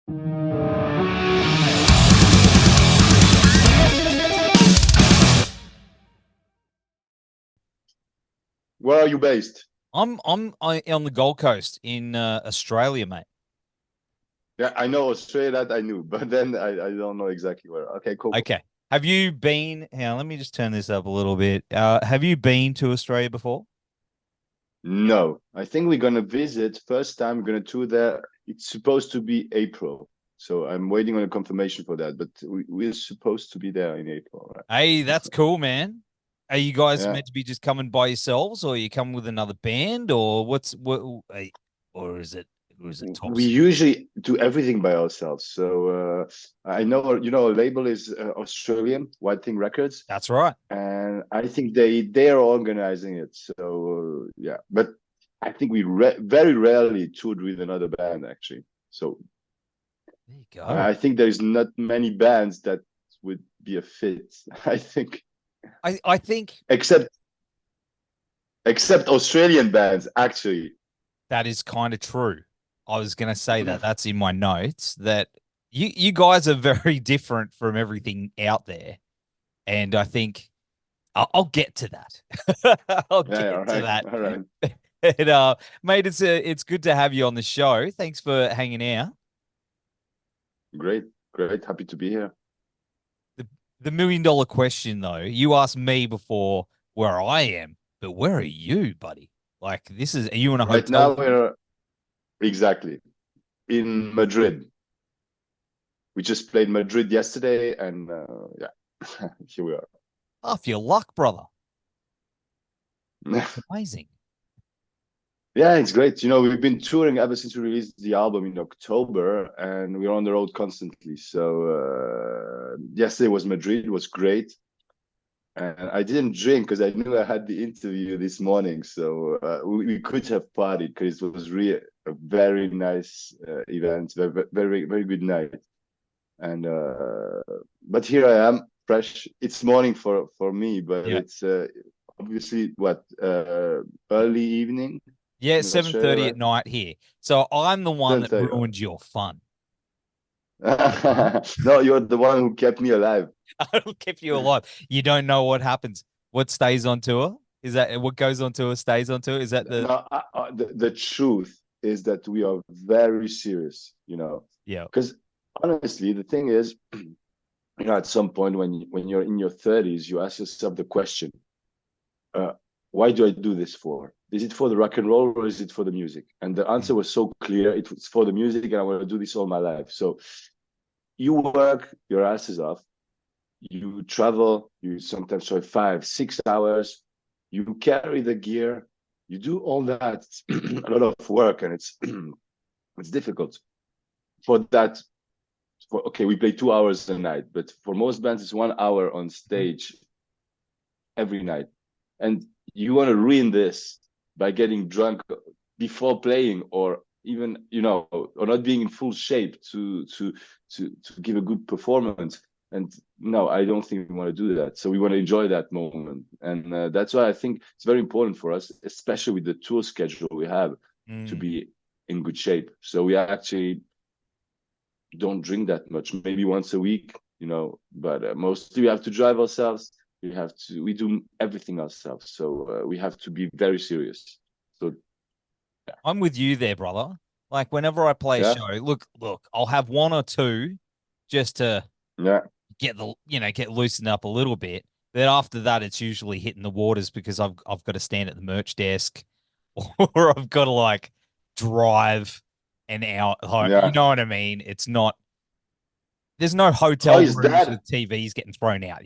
Where are you based? I'm on the Gold Coast in Australia, mate. Yeah, I know Australia, that I knew, but then I don't know exactly where. Okay, cool. Okay. Have you been? Hang on, let me just turn this up a little bit. Have you been to Australia before? No, I think we're gonna visit. First time we're gonna tour there. It's supposed to be April, so I'm waiting on a confirmation for that. But we're supposed to be there in April, right? Hey, that's cool, man. Are you guys Yeah. meant to be just coming by yourselves, or are you coming with another band, or or is it We tops? usually do everything by ourselves. So I know, our label is Australian, White Thing Records, That's right. and I think they are organizing it. So yeah, but I think we very rarely toured with another band actually. So There you go. I think there's not many bands that would be a fit. I think I think except Australian bands actually. that is kind of true. I was gonna say that. That's in my notes that you guys are very different from everything out there, and I think I'll get to that. I'll Yeah, yeah, get all to right, that. all right, And mate, it's good to have you on the show. Thanks for hanging out. great, great, happy to be here. The the $1 million question though, you asked me before where I am, but where are you, buddy? Like are you in a Right hotel now room? we're exactly in Madrid. We just played Madrid yesterday, and yeah, here we are. Off your luck, brother. That's amazing. Yeah, it's great. We've been touring ever since we released the album in October, and we're on the road constantly. So yesterday was Madrid. It was great, and I didn't drink because I knew I had the interview this morning. So we could have partied because it was really a very nice event, very, very, very good night. And but here I am, fresh. It's morning for me, but Yeah. it's obviously what early evening Yeah, in Australia, 7:30 at right? night here. So I'm the one that 10:30. ruined your fun. No, you're the one who kept me alive. I'll keep you alive. You don't know what happens. What stays on tour? Is that what goes on tour stays on tour? Is that the No, the truth is that we are very serious, yeah. because honestly, the thing is, at some point when you're in your 30s, you ask yourself the question, uh, why do I do this for? Is it for the rock and roll or is it for the music? And the answer was so clear. It was for the music, and I want to do this all my life. So you work your asses off. You travel. You sometimes try 5, 6 hours. You carry the gear. You do all that. It's a lot of work, and it's difficult. For that, okay, we play 2 hours a night, but for most bands, it's 1 hour on stage every night. And you want to ruin this by getting drunk before playing, or even or not being in full shape to give a good performance. And no, I don't think we want to do that. So we want to enjoy that moment, and that's why I think it's very important for us, especially with the tour schedule we have, to Mm. be in good shape. So we actually don't drink that much, maybe once a week, but mostly we have to drive ourselves. We do everything ourselves. So we have to be very serious. So I'm with you there, brother. Like whenever I play a yeah, show, look, I'll have one or two just to yeah, get loosened up a little bit. Then after that, it's usually hitting the waters because I've got to stand at the merch desk or I've got to like drive an hour home. You yeah. know what I mean? It's not there's no How hotel is rooms that? with TVs getting thrown out.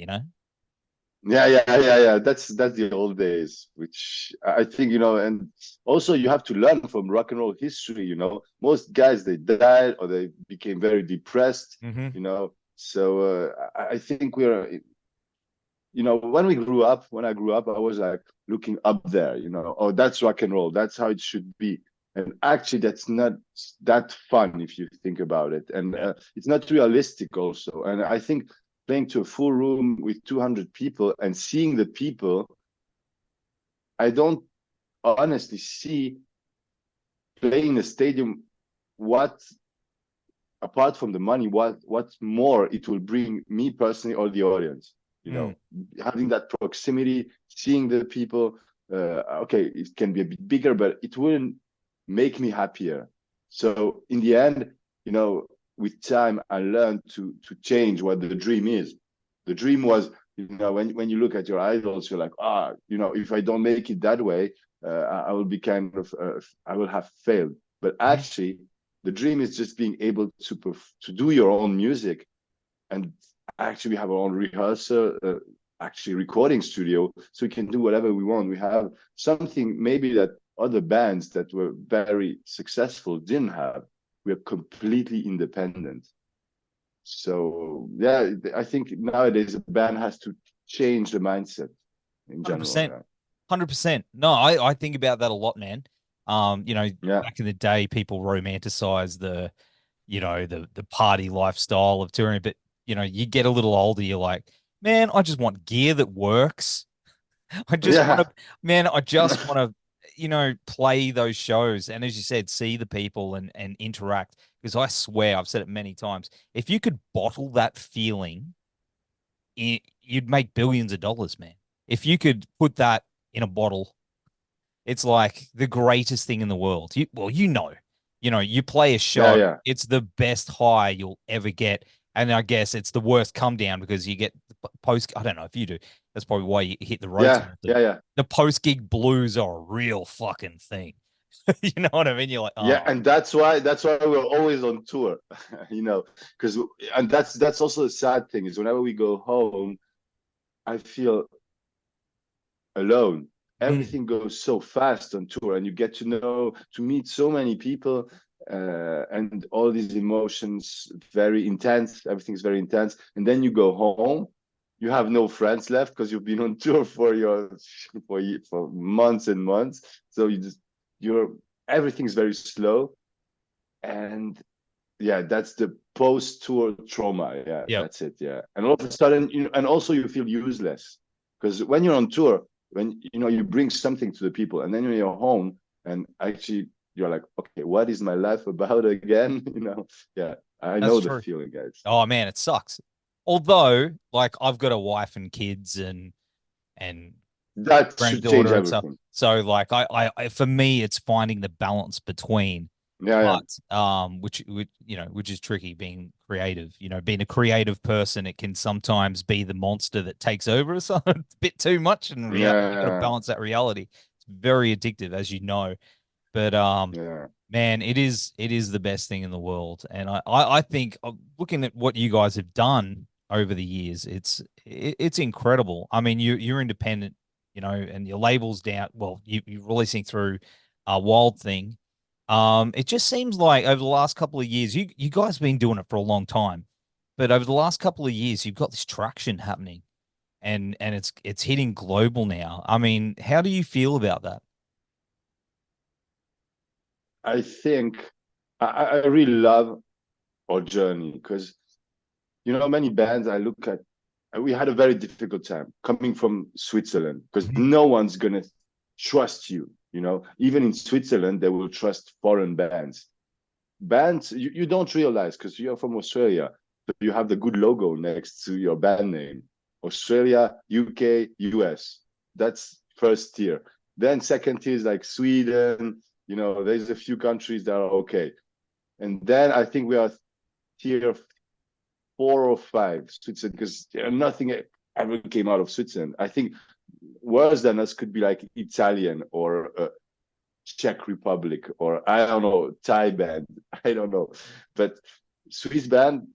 Yeah, yeah, yeah, yeah. That's the old days, which I think, and also you have to learn from rock and roll history. Most guys, they died or they became very depressed. Mm-hmm. So I think when I grew up, I was like looking up there, oh, that's rock and roll. That's how it should be. And actually, that's not that fun if you think about it. And Yeah. it's not realistic also. And I think playing to a full room with 200 people and seeing the people, I don't honestly see playing a stadium what apart from the money, what more it will bring me personally or the audience. Having that proximity, seeing the people. Okay, it can be a bit bigger, but it wouldn't make me happier. So in the end, with time, I learned to change what the dream is. The dream was, when you look at your idols, you're like, if I don't make it that way, I will be I will have failed. But actually, the dream is just being able to do your own music. And actually, we have our own rehearsal, actually recording studio, so we can do whatever we want. We have something maybe that other bands that were very successful didn't have. We are completely independent. So yeah, I think nowadays a band has to change the mindset in general. 100%. 100%. No, I think about that a lot, man. Back in the day, people romanticize the party lifestyle of touring, but you get a little older, you're like, man, I just want gear that works. I just want to, play those shows. And as you said, see the people and interact. Because I swear, I've said it many times, if you could bottle that feeling, you'd make billions of dollars, man. If you could put that in a bottle, it's like the greatest thing in the world. You play a show, it's the best high you'll ever get. And I guess it's the worst come down because you get post. I don't know if you do. That's probably why you hit the road. The post gig blues are a real fucking thing. You know what I mean? You're like, oh. Yeah, and that's why we're always on tour, because that's also the sad thing is whenever we go home, I feel alone. Everything goes so fast on tour, and you get to meet so many people, and all these emotions very intense. Everything's very intense, and then you go home, you have no friends left because you've been on tour for months and months. So everything's very slow, and that's the post-tour trauma. That's it. And all of a sudden, and also you feel useless because when you're on tour, when you bring something to the people, and then when you're home, and actually you're like, okay, what is my life about again? I know the feeling, guys. Oh man, it sucks. Although, like, I've got a wife and kids and that should change everything. Stuff. So like I for me it's finding the balance between which is tricky being creative. Being a creative person, it can sometimes be the monster that takes over us a bit too much, and you gotta balance that reality. It's very addictive, as you know. But man, it is the best thing in the world. And I think looking at what you guys have done over the years, it's incredible. I mean, you're independent, and your label's down. Well, you're releasing through Wild Thing. It just seems like over the last couple of years, you guys have been doing it for a long time, but over the last couple of years, you've got this traction happening, and it's hitting global now. I mean, how do you feel about that? I think I really love our journey because, many bands I look at, we had a very difficult time coming from Switzerland because no one's going to trust you. Even in Switzerland, they will trust foreign bands. You don't realize because you're from Australia, so you have the good logo next to your band name. Australia, UK, US. That's first tier. Then second tier is like Sweden. There's a few countries that are okay. And then I think we are tier 4 or 5, Switzerland, because nothing ever came out of Switzerland. I think worse than us could be like Italian or Czech Republic or, I don't know, Thai band. I don't know. But Swiss band,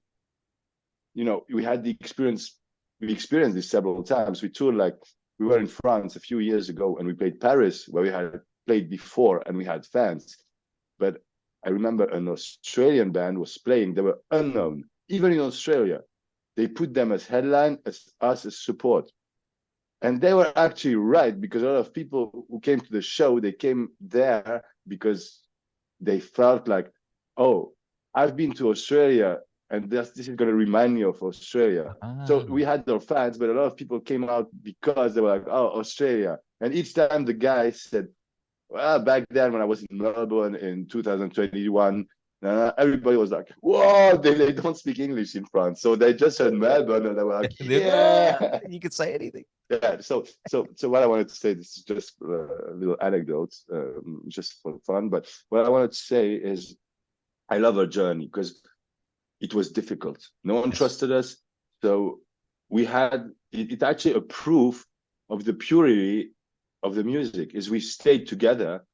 we had the experience. We experienced this several times. We toured, like, we were in France a few years ago and we played Paris, where we had played before and we had fans. But I remember an Australian band was playing. They were unknown. Even in Australia, they put them as headline, as us as support. And they were actually right, because a lot of people who came to the show, they came there because they felt like, oh, I've been to Australia and this is going to remind me of Australia. So we had our fans, but a lot of people came out because they were like, oh, Australia. And each time the guy said, well, back then when I was in Melbourne in 2021, Everybody was like, "Whoa!" They don't speak English in France, so they just heard Melbourne, and they were like, "Yeah." You could say anything. Yeah. So what I wanted to say, this is just little anecdotes, just for fun. But what I wanted to say is, I love our journey because it was difficult. No one trusted us, so we had it actually a proof of the purity of the music. Is we stayed together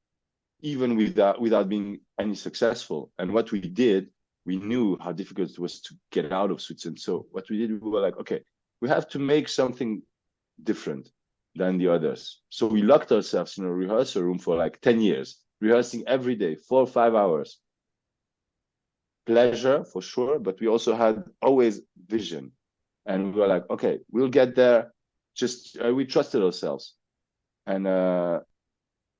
even without being any successful. And what we did, we knew how difficult it was to get out of Switzerland. So what we did, we were like, okay, we have to make something different than the others. So we locked ourselves in a rehearsal room for like 10 years, rehearsing every day, 4 or 5 hours. Pleasure for sure, but we also had always vision. And we were like, okay, we'll get there. Just we trusted ourselves. And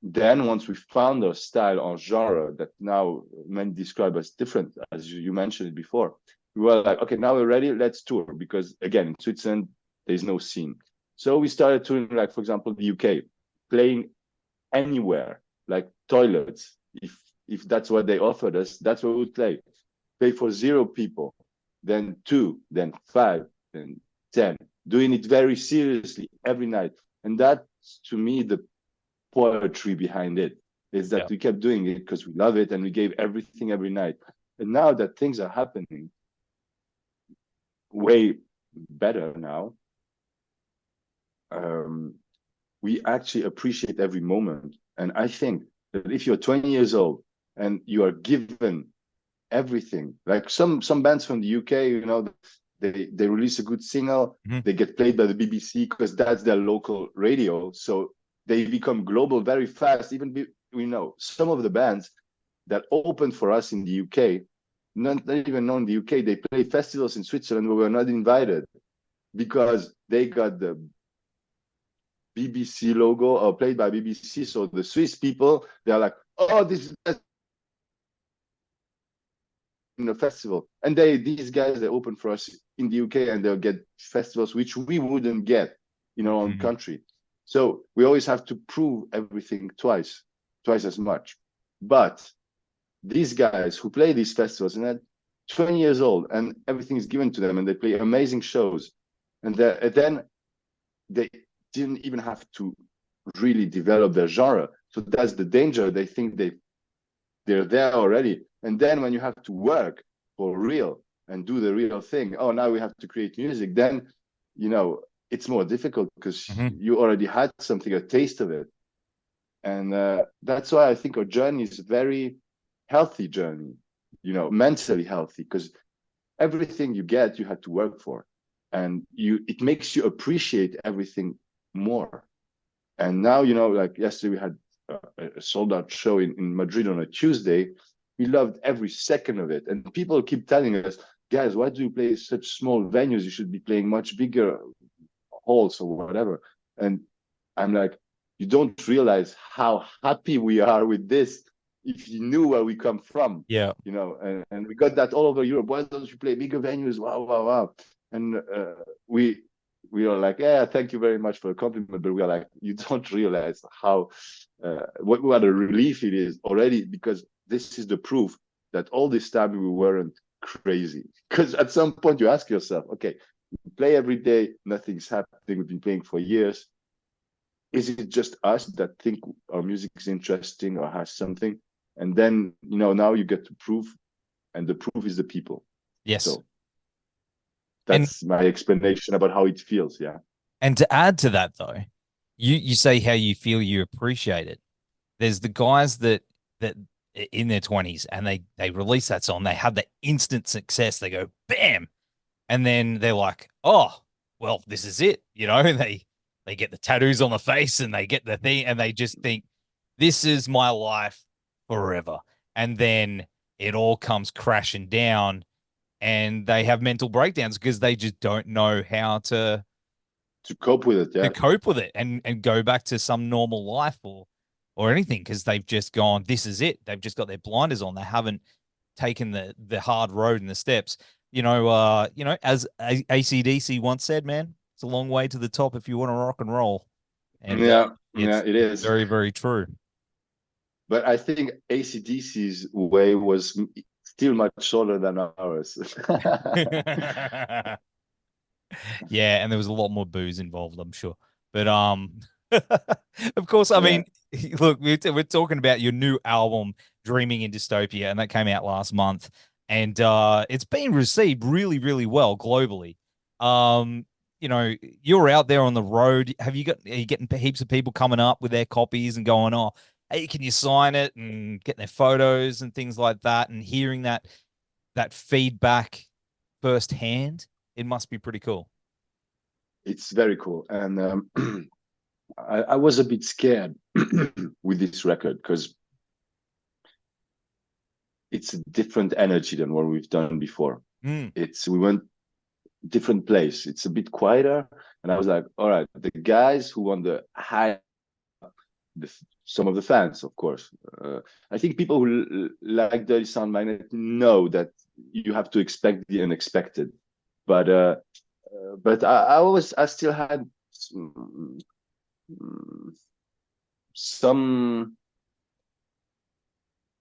then once we found our style or genre that now many describe as different, as you mentioned it before, we were like, okay, now we're ready, let's tour. Because again, in Switzerland, there's no scene. So we started touring, like, for example, the UK, playing anywhere, like toilets. If that's what they offered us, that's what we would play. Play for 0 people, then 2, then 5, then 10, doing it very seriously every night. And that's, to me, the poetry behind it, is that we kept doing it because we love it and we gave everything every night. And now that things are happening way better now, we actually appreciate every moment. And I think that if you're 20 years old and you are given everything, like some bands from the UK, you know, they release a good single, they get played by the BBC because that's their local radio. So they become global very fast. Even we know some of the bands that opened for us in the UK, not even known in the UK, they play festivals in Switzerland where we're not invited because they got the BBC logo or played by BBC. So the Swiss people, they're like, oh, this is in a festival. And these guys, they open for us in the UK and they'll get festivals which we wouldn't get in our own country. So we always have to prove everything twice as much. But these guys who play these festivals and they're 20 years old and everything is given to them and they play amazing shows. And then they didn't even have to really develop their genre. So that's the danger. They think they're there already. And then when you have to work for real and do the real thing, oh, now we have to create music, then, you know, it's more difficult because you already had something, a taste of it. And that's why I think our journey is a very healthy journey, you know, mentally healthy, because everything you get, you had to work for. And it makes you appreciate everything more. And now, you know, like yesterday we had a sold out show in Madrid on a Tuesday. We loved every second of it. And people keep telling us, guys, why do you play such small venues? You should be playing much bigger halls or whatever. And I'm like, you don't realize how happy we are with this if you knew where we come from. Yeah. You know, and we got that all over Europe. Why don't you play bigger venues? Wow. And we are like, yeah, thank you very much for the compliment. But we are like, you don't realize how, what a relief it is already, because this is the proof that all this time we weren't crazy. Because at some point you ask yourself, okay, we play every day, nothing's happening, we've been playing for years. Is it just us that think our music is interesting or has something? And then, you know, now you get to prove, and the proof is the people. Yes. So that's my explanation about how it feels. Yeah. And to add to that, though, you say how you feel you appreciate it. There's the guys that in their 20s and they release that song, they have the instant success. They go bam, and then they're like, oh, well, this is it. You know, they get the tattoos on the face and they get the thing, and they just think this is my life forever. And then it all comes crashing down, and they have mental breakdowns because they just don't know how to cope with it. Yeah. to cope with it and go back to some normal life or anything, because they've just gone, this is it. They've just got their blinders on. They haven't taken the hard road and the steps. You know, as AC/DC once said, man, it's a long way to the top if you want to rock and roll. And it is very, very true. But I think AC/DC's way was still much shorter than ours. Yeah, and there was a lot more booze involved, I'm sure. But of course, I Yeah. mean, look, we're talking about your new album, Dreaming In Dystopia, and that came out last month, and it's been received really, really well globally. Um, you know, you're out there on the road. Are you getting heaps of people coming up with their copies and going, "Oh, hey, can you sign it?" and getting their photos and things like that, and hearing that feedback firsthand? It must be pretty cool. It's very cool. And I was a bit scared with this record because it's a different energy than what we've done before. Mm. We went different place. It's a bit quieter, and I was like, all right, the guys who want the high, some of the fans, of course. I think people who like Dirty Sound Magnet know that you have to expect the unexpected, but I still had some.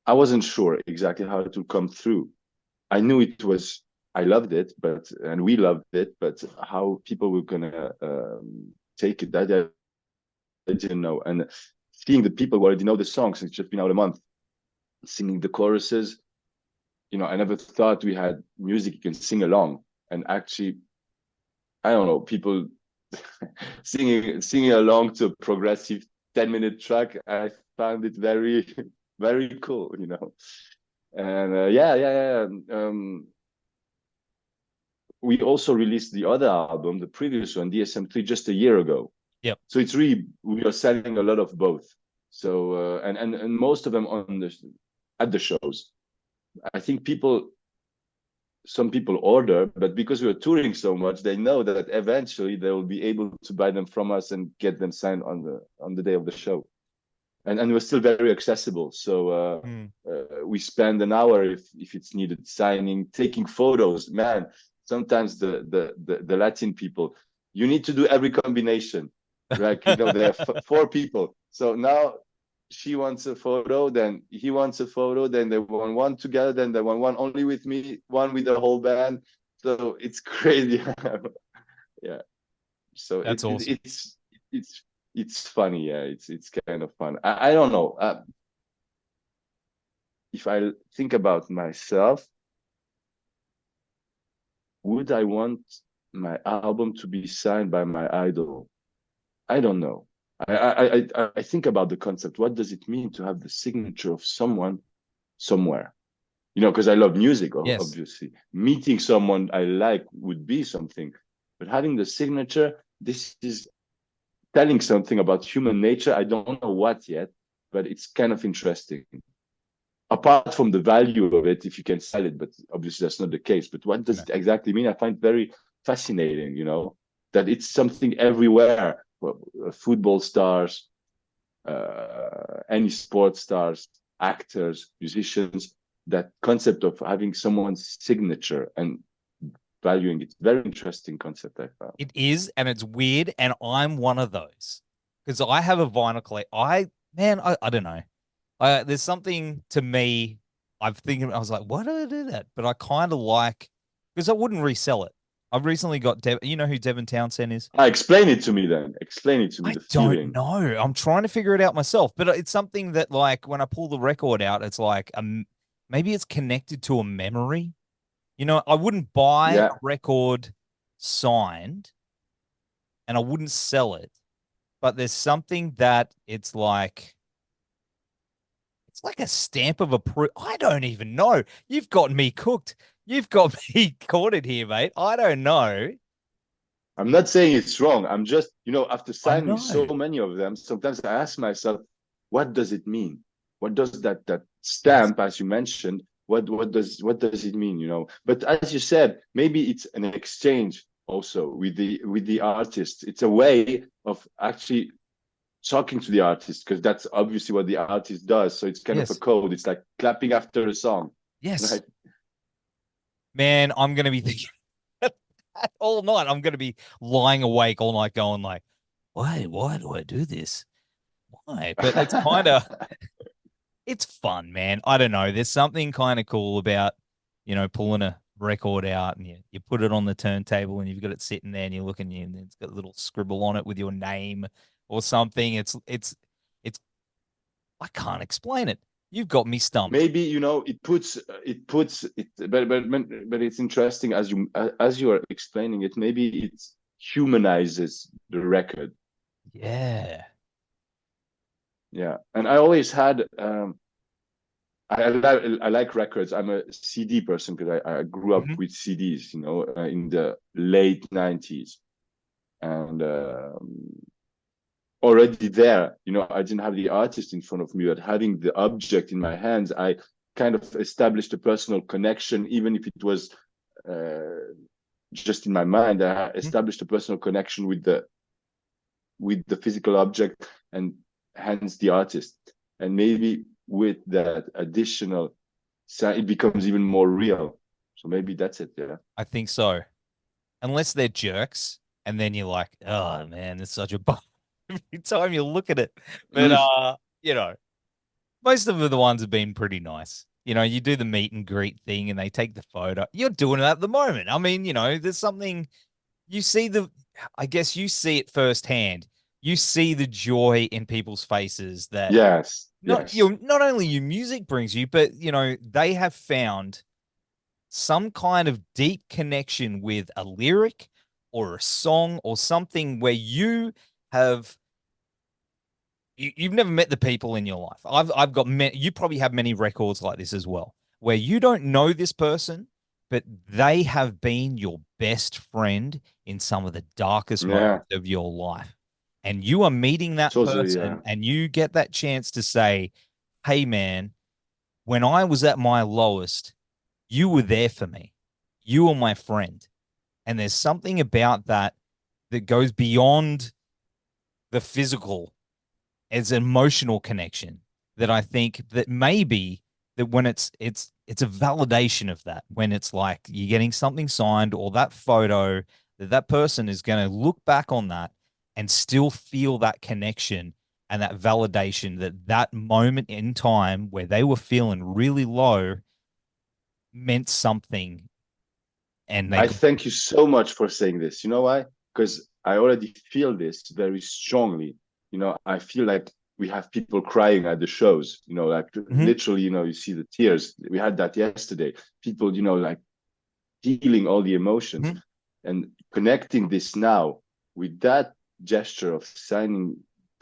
I wasn't sure exactly how it would come through. I knew it was. I loved it, and we loved it, but how people were gonna take it, that I didn't know. And seeing the people who already know the songs, it's just been out a month, singing the choruses. I never thought we had music you can sing along, and actually, I don't know, people singing along to a progressive 10-minute track. I found it very, very cool. And yeah. We also released the other album, the previous one, DSM-3, just a year ago. Yep. So it's really, we are selling a lot of both. So and most of them at the shows. I think some people order, but because we're touring so much, they know that eventually they will be able to buy them from us and get them signed on the day of the show. And we're still very accessible. So we spend an hour if it's needed, signing, taking photos. Man, sometimes the Latin people, you need to do every combination. Like, there are 4 people. So now she wants a photo, then he wants a photo, then they want one together, then they want one only with me, one with the whole band. So it's crazy. Yeah. So That's awesome. it's funny. Yeah, it's kind of fun. I don't know. If I think about myself, would I want my album to be signed by my idol? I don't know. I think about the concept. What does it mean to have the signature of someone somewhere? Because I love music, Yes. obviously. Meeting someone I like would be something, but having the signature, this is telling something about human nature. I don't know what yet, but it's kind of interesting. Apart from the value of it, if you can sell it, but obviously that's not the case. But what does it exactly mean? I find it very fascinating, that it's something everywhere. Football stars, any sports stars, actors, musicians, that concept of having someone's signature and valuing it. Very interesting concept, I found. It is, and it's weird, and I'm one of those because I have a vinyl collect. I don't know. There's something to me. I was like, why do I do that? But I kind of like because I wouldn't resell it. I've recently got you know who Devin Townsend is? Explain it to me then. Explain it to me, I the don't feeling. know. I'm trying to figure it out myself, but it's something that like when I pull the record out, it's like maybe it's connected to a memory. I wouldn't buy a record signed and I wouldn't sell it, but there's something that it's like a stamp of approval. I don't even know. You've got me cooked. You've got me cornered here, mate. I don't know. I'm not saying it's wrong. I'm just, after I signing so know. many of them, sometimes I ask myself, what does it mean? What does that Yes. stamp, as you mentioned, what does it mean? But as you said, maybe it's an exchange also with the artist. It's a way of actually talking to the artist, because that's obviously what the artist does. So it's kind of a Yes. code. It's like clapping after a song. Yes. Right? Man, I'm gonna be thinking all night. I'm gonna be lying awake all night, going like, why do I do this? Why? But it's kind of it's fun, man. I don't know. There's something kind of cool about pulling a record out and you put it on the turntable and you've got it sitting there and you're looking and it's got a little scribble on it with your name or something. It's I can't explain it. You've got me stumped. Maybe it puts it, but it's interesting as you are explaining it. Maybe it humanizes the record. Yeah. Yeah, and I always had I like records. I'm a CD person because I grew up with CDs, in the late 90s. And already there, I didn't have the artist in front of me, but having the object in my hands, I kind of established a personal connection, even if it was just in my mind. I established a personal connection with the physical object and hence the artist. And maybe with that additional sound, it becomes even more real. So maybe that's it. Yeah, I think so. Unless they're jerks, and then you're like, oh man, it's such a bummer every time you look at it. But most of the ones have been pretty nice. You do the meet and greet thing and they take the photo. You're doing it at the moment. I mean, there's something you see I guess you see it firsthand. You see the joy in people's faces that yes, not only your music brings you, but they have found some kind of deep connection with a lyric or a song or something where you've never met the people in your life. I've got you probably have many records like this as well, where you don't know this person, but they have been your best friend in some of the darkest moments of your life. And you are meeting that person and you get that chance to say, hey man, when I was at my lowest, you were there for me. You were my friend. And there's something about that goes beyond the physical as an emotional connection that I think that maybe that when it's a validation of that, when it's like you're getting something signed or that photo, that person is going to look back on that and still feel that connection and that validation that moment in time where they were feeling really low meant something. And I thank you so much for saying this. You know why? Because I already feel this very strongly. I feel like we have people crying at the shows, like literally, you see the tears. We had that yesterday. People, like feeling all the emotions and connecting this now with that gesture of signing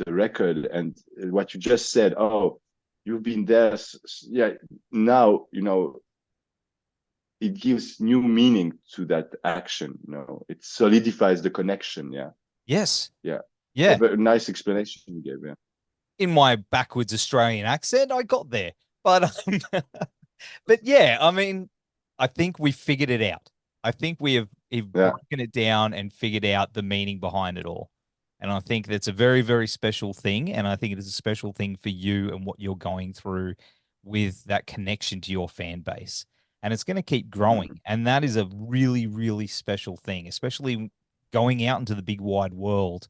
the record and what you just said. Oh, you've been there. Yeah. Now, it gives new meaning to that action. It solidifies the connection. Yeah. Yes. Yeah. Yeah. A nice explanation you gave. Yeah. In my backwards Australian accent, I got there. But but yeah, I mean, I think we figured it out. I think we have broken it down and figured out the meaning behind it all. And I think that's a very, very special thing. And I think it is a special thing for you and what you're going through with that connection to your fan base. And it's going to keep growing. And that is a really, really special thing, especially going out into the big wide world.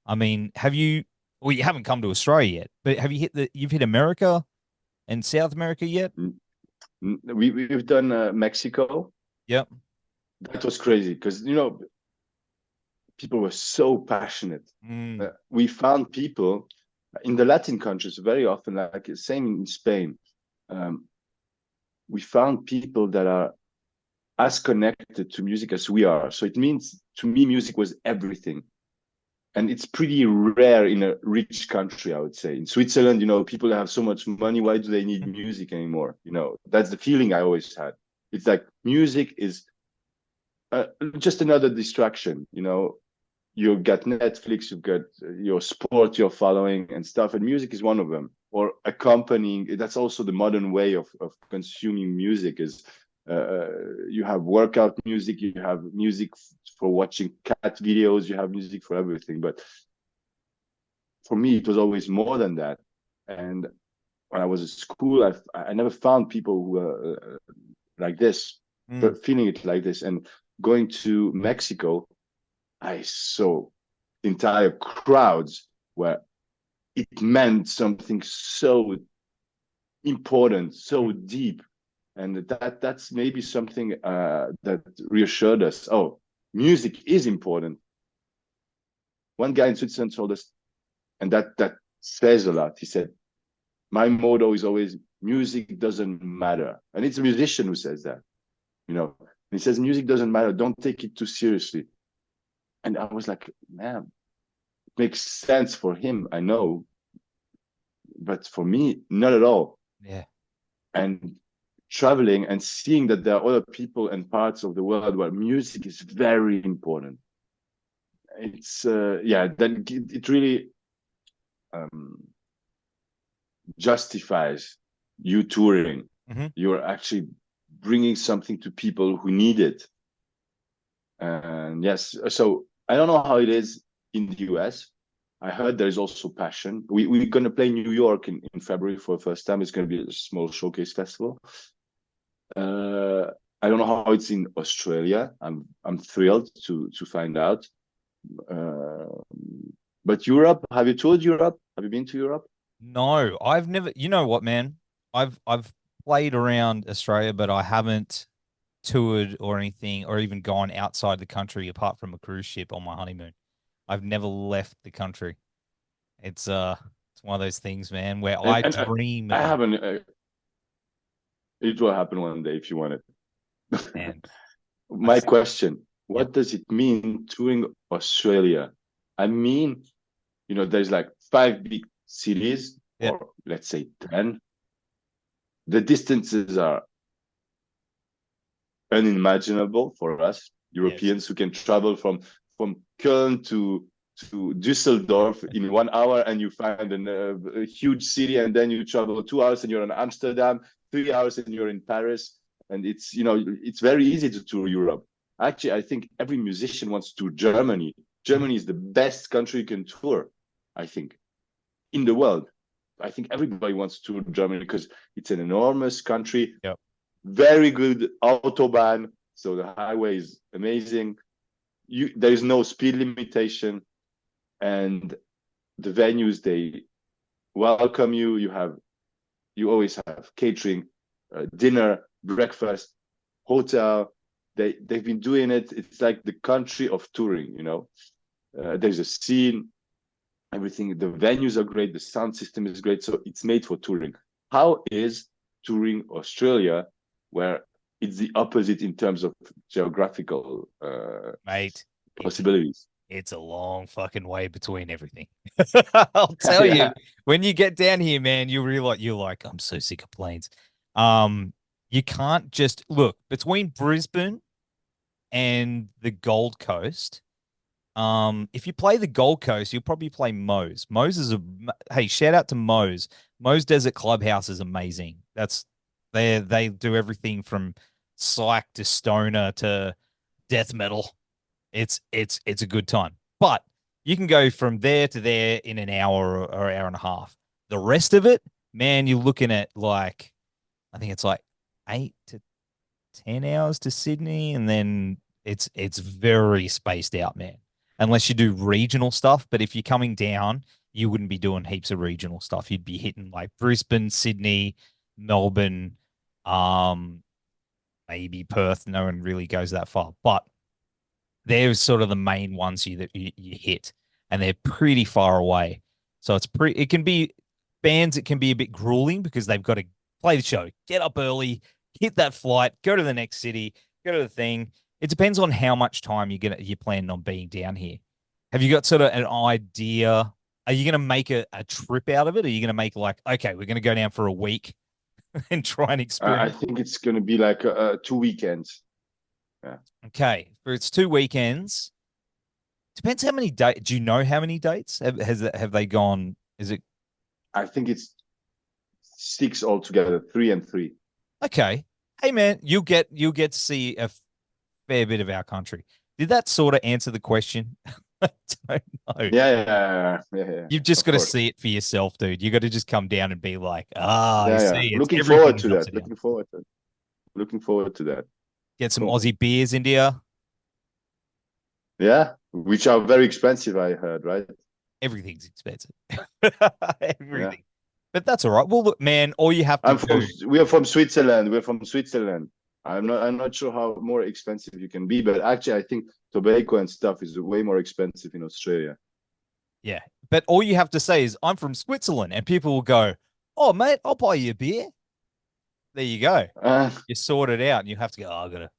I mean, well, you haven't come to Australia yet, but have you've hit America and South America yet? We've done Mexico. Yep. That was crazy because people were so passionate. We found people in the Latin countries very often, like same in Spain. We found people that are as connected to music as we are. So it means to me, music was everything. And it's pretty rare in a rich country, I would say. In Switzerland, people have so much money. Why do they need music anymore? That's the feeling I always had. It's like music is just another distraction. You've got Netflix, you've got your sport you're following and stuff, and music is one of them. Or accompanying. That's also the modern way of consuming music. Is you have workout music, you have music for watching cat videos, you have music for everything. But for me, it was always more than that. And when I was at school, I never found people who were like this, but feeling it like this. And going to Mexico, I saw entire crowds where it meant something so important, so deep. And that's maybe something that reassured us. Oh, music is important. One guy in Switzerland told us, and that says a lot. He said, my motto is always music doesn't matter. And it's a musician who says that, you know. He says music doesn't matter. Don't take it too seriously. And I was like, man, it makes sense for him, I know. But for me, not at all. Yeah. And traveling and seeing that there are other people and parts of the world where music is very important. It's then it really justifies you touring. Mm-hmm. You're actually bringing something to people who need it. And yes, so I don't know how it is in the US. I heard there's also passion. We're going to play New York in February for the first time. It's going to be a small showcase festival. I don't know how it's in Australia. I'm thrilled to find out. But Europe, have you toured Europe? Have you been to Europe? No, I've never. You know what, man? I've played around Australia, but I haven't toured or anything, or even gone outside the country apart from a cruise ship on my honeymoon. I've never left the country. It's one of those things, man, where I And dream I about. haven't. It will happen one day if you want it. And My question: yep, what does it mean touring Australia? I mean, there's like 5 big cities, yep, or let's say 10. The distances are unimaginable for us yes, Europeans who can travel from Köln to Düsseldorf in 1 hour, and you find a huge city, and then you travel 2 hours and you're in Amsterdam, 3 hours and you're in Paris, and it's very easy to tour Europe. Actually, I think every musician wants to tour Germany. mhm, Germany is the best country you can tour, I think, in the world. I think everybody wants to tour Germany because it's an enormous country, yep. very good autobahn, so the highway is amazing. There is no speed limitation, and the venues, they welcome you. You always have catering, dinner, breakfast, hotel. They've been doing it. It's like the country of touring. There's a scene, everything. The venues are great. The sound system is great. So it's made for touring. How is touring Australia, where it's the opposite in terms of geographical Mate, it's possibilities? it's a long fucking way between everything. I'll tell you, Yeah. when you get down here, man, you realize you're like, I'm so sick of planes. Um, you can't just look between Brisbane and the Gold Coast. If you play the Gold Coast, you'll probably play Moe's. Moe's is hey, shout out to Moe's. Moe's Desert Clubhouse is amazing. They do everything from psych to stoner to death metal. It's a good time. But you can go from there to there in an hour or hour and a half. The rest of it, man, you're looking at like I think it's like 8 to 10 hours to Sydney, and then it's very spaced out, man. Unless you do regional stuff, but if you're coming down, you wouldn't be doing heaps of regional stuff. You'd be hitting like Brisbane, Sydney, Melbourne, um, maybe Perth. No one really goes that far, but they're sort of the main ones you hit, and they're pretty far away. So it can be bands. It can be a bit grueling because they've got to play the show, get up early, hit that flight, go to the next city, go to the thing. It depends on how much time you're planning on being down here. Have you got sort of an idea? Are you going to make a trip out of it? Are you going to make like, okay, we're going to go down for a week and try and I experience? think it's going to be like 2 weekends. Yeah. Okay, for its 2 weekends. Depends how many dates. Do you know how many dates have they gone? Is it I think it's 6 altogether, 3 and 3. okay? Hey man, you'll get to see a fair bit of our country. Did that sort of answer the question? I don't know. Yeah. You've just Of got to course. see it for yourself, dude. You got to just come down and be like, I Yeah. see. It's Looking forward everything's to that. upside down. Looking forward to that. Get some Cool. Aussie beers, India. Yeah, which are very expensive, I heard, right? Everything's expensive. Yeah. Everything. But that's all right. Well, look, man, all you have to do. We are from Switzerland. We're from Switzerland. I'm not sure how more expensive you can be, but actually I think tobacco and stuff is way more expensive in Australia. Yeah. But all you have to say is, I'm from Switzerland. And people will go, oh, mate, I'll buy you a beer. There you go. Uh, You sort it out and you have to go, oh, I got to,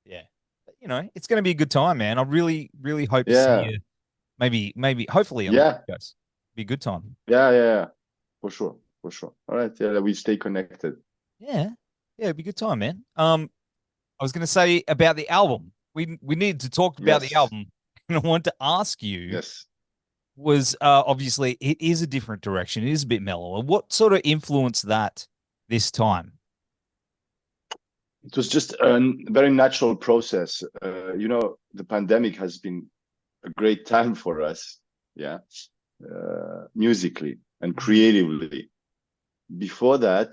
yeah. But, you know, it's going to be a good time, man. I really, really hope to see yeah, you. Maybe, hopefully on the yeah, podcast. Be a good time. yeah, for sure, for sure. All right, yeah, we stay connected. Yeah. Yeah, it'd be a good time, man. I was going to say about the album. We needed to talk about the Yes, album. And I wanted to ask you yes. was obviously it is a different direction. It is a bit mellower. What sort of influenced that this time? It was just a very natural process. The pandemic has been a great time for us, yeah, musically and creatively. Before that,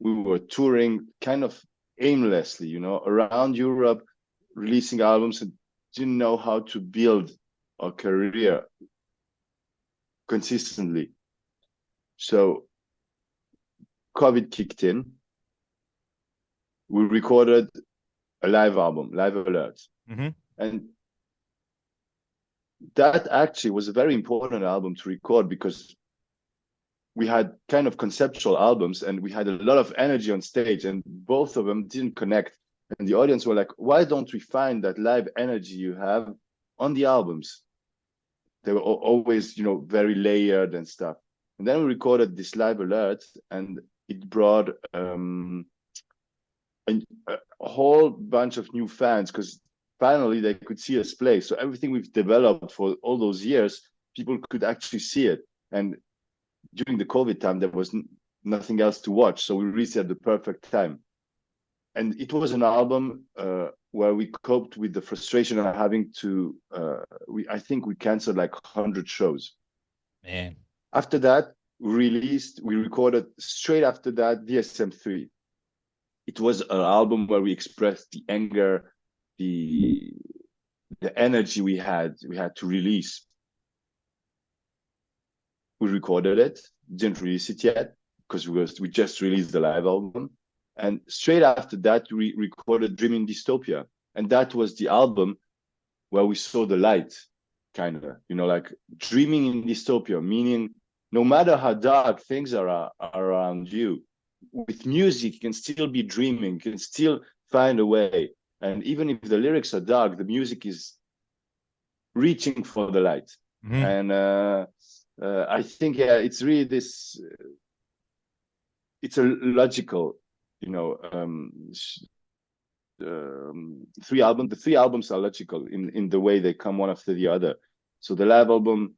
we were touring kind of aimlessly, around Europe, releasing albums and didn't know how to build a career consistently. So COVID kicked in. We recorded a live album, Live Alert. And that actually was a very important album to record because we had kind of conceptual albums and we had a lot of energy on stage and both of them didn't connect. And the audience were like, why don't we find that live energy you have on the albums? They were always, very layered and stuff. And then we recorded this Live Alert and it brought a whole bunch of new fans because finally they could see us play. So everything we've developed for all those years, people could actually see it. And during the COVID time, there was nothing else to watch. So we released it at the perfect time. And it was an album where we coped with the frustration of having to, I think we canceled like 100 shows. Man. After that, we recorded straight after that, DSM-3. It was an album where we expressed the anger, the energy we had to release. We recorded it, didn't release it yet because we just released the live album. And straight after that, we recorded Dreaming In Dystopia. And that was the album where we saw the light, kind of, like Dreaming In Dystopia, meaning no matter how dark things are around you, with music, you can still be dreaming, you can still find a way. And even if the lyrics are dark, the music is reaching for the light. And I think, it's really this, it's a logical, the three albums are logical in the way they come one after the other. So the live album,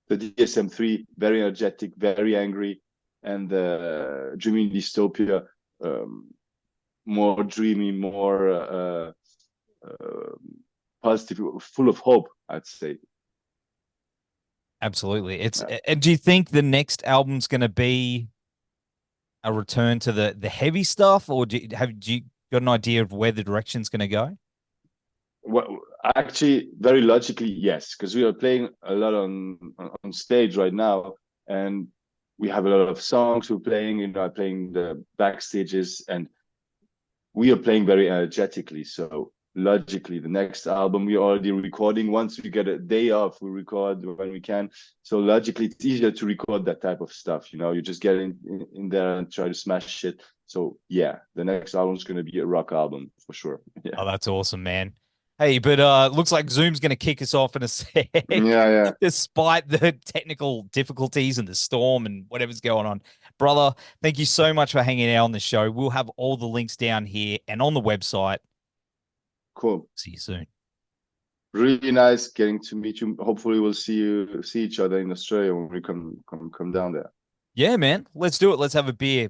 the DSM-3, very energetic, very angry, and the Dreaming In Dystopia, more dreamy, more positive, full of hope, I'd say. Absolutely. And do you think the next album's going to be a return to the heavy stuff, or do you got an idea of where the direction's going to go? Well, actually, very logically, yes, because we are playing a lot on stage right now, and we have a lot of songs we're playing, playing the backstages, and we are playing very energetically. So logically, the next album we're already recording. Once we get a day off, we record when we can. So logically, it's easier to record that type of stuff. You just get in there and try to smash it. So yeah, the next album is going to be a rock album for sure. Yeah. Oh, that's awesome, man. Hey, but looks like Zoom's going to kick us off in a sec. Yeah. Despite the technical difficulties and the storm and whatever's going on. Brother, thank you so much for hanging out on the show. We'll have all the links down here and on the website. Cool. See you soon. Really nice getting to meet you. Hopefully we'll see each other in Australia when we come down there. Yeah, man. Let's do it. Let's have a beer.